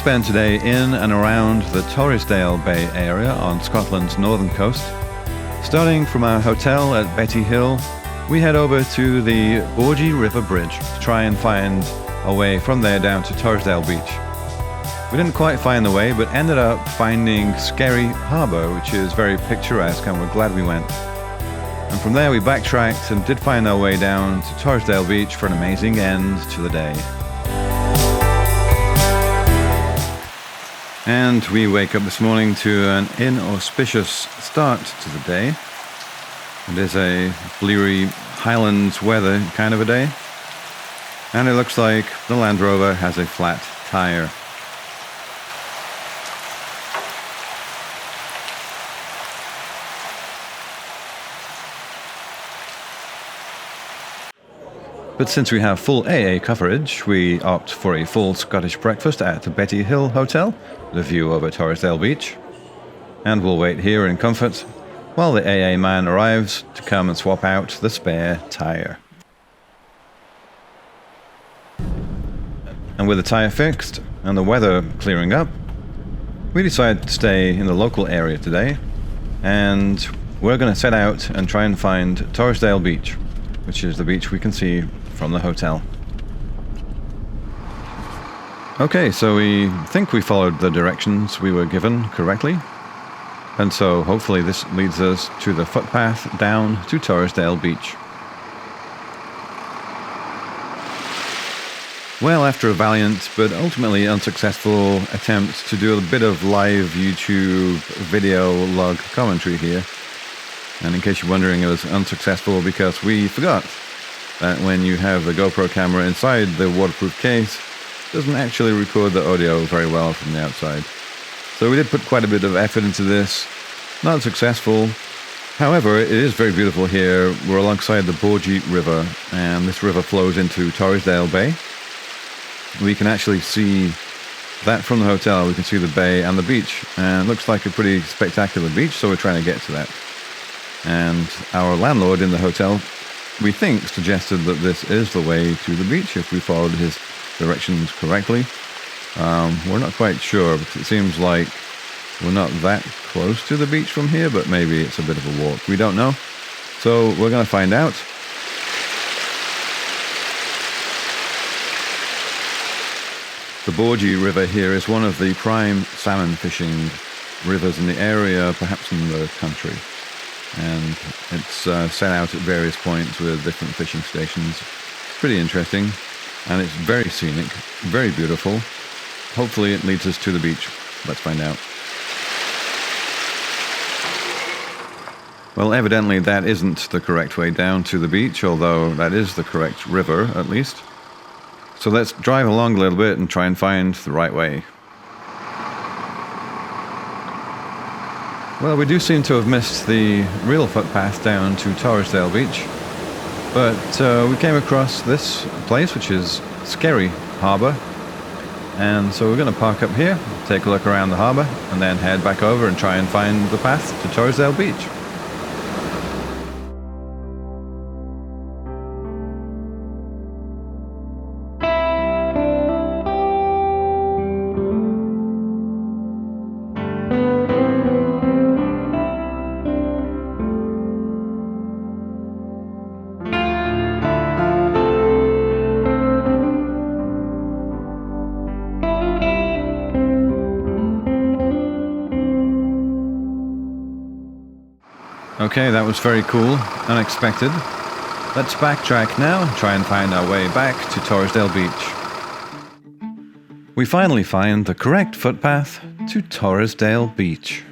spend today in and around the Torresdale Bay area on Scotland's northern coast. Starting from our hotel at Betty Hill, we head over to the Borgie River Bridge to try and find a way from there down to Torresdale Beach. We didn't quite find the way, but ended up finding Skerry Harbour, which is very picturesque, and we're glad we went. And from there we backtracked and did find our way down to Torresdale Beach for an amazing end to the day. And we wake up this morning to an inauspicious start to the day. It is a bleary Highlands weather kind of a day. And it looks like the Land Rover has a flat tyre. But since we have full AA coverage, we opt for a full Scottish breakfast at the Betty Hill Hotel, the view over Torresdale Beach. And we'll wait here in comfort while the AA man arrives to come and swap out the spare tyre. And with the tyre fixed and the weather clearing up, we decided to stay in the local area today, and we're going to set out and try and find Torresdale Beach, which is the beach we can see from the hotel. Okay, so we think we followed the directions we were given correctly, and so hopefully this leads us to the footpath down to Torresdale Beach. Well, after a valiant but ultimately unsuccessful attempt to do a bit of live YouTube video log commentary here, and in case you're wondering, it was unsuccessful because we forgot that when you have the GoPro camera inside the waterproof case, it doesn't actually record the audio very well from the outside. So we did put quite a bit of effort into this. Not successful. However, it is very beautiful here. We're alongside the Borgie River, and this river flows into Torresdale Bay. We can actually see that from the hotel. We can see the bay and the beach, and it looks like a pretty spectacular beach, so we're trying to get to that. And our landlord in the hotel, we think, suggested that this is the way to the beach if we followed his directions correctly. We're not quite sure, because it seems like we're not that close to the beach from here, but maybe it's a bit of a walk. We don't know. So we're going to find out. The Borgie River here is one of the prime salmon fishing rivers in the area, perhaps in the country. And it's set out at various points with different fishing stations. It's pretty interesting, and it's very scenic, very beautiful. Hopefully it leads us to the beach. Let's find out. Well, evidently that isn't the correct way down to the beach, although that is the correct river, at least. So let's drive along a little bit and try and find the right way. Well, we do seem to have missed the real footpath down to Torresdale Beach, but we came across this place, which is Skerry Harbour, and so we're going to park up here, take a look around the harbour, and then head back over and try and find the path to Torresdale Beach. Okay, that was very cool, unexpected. Let's backtrack now and try and find our way back to Torresdale Beach. We finally find the correct footpath to Torresdale Beach.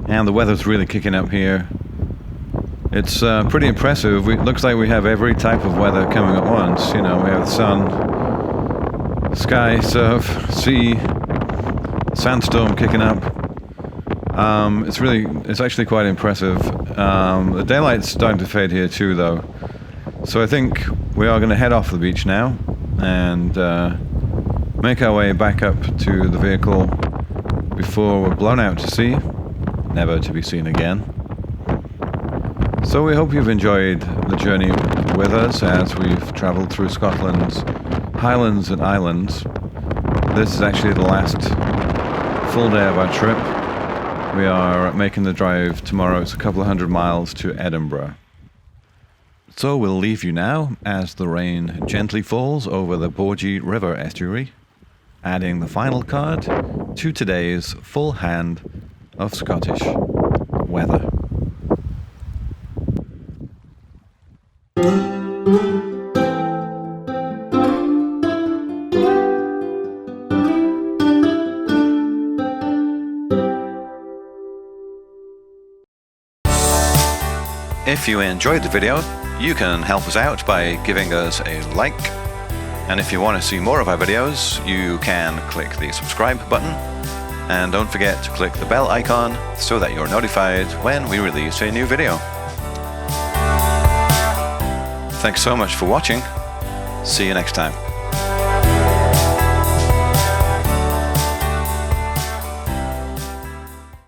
And the weather's really kicking up here. It's pretty impressive. It looks like we have every type of weather coming at once. You know, we have the sun, sky, surf, sea, sandstorm kicking up. It's actually quite impressive. The daylight's starting to fade here too, though. So I think we are going to head off the beach now and make our way back up to the vehicle before we're blown out to sea, never to be seen again. So we hope you've enjoyed the journey with us as we've travelled through Scotland's highlands and islands. This is actually the last full day of our trip. We are making the drive tomorrow. It's a couple of 100 miles to Edinburgh. So we'll leave you now as the rain gently falls over the Borgie River estuary, adding the final card to today's full hand of Scottish weather. If you enjoyed the video, you can help us out by giving us a like. And if you want to see more of our videos, you can click the subscribe button. And don't forget to click the bell icon so that you're notified when we release a new video. Thanks so much for watching. See you next time.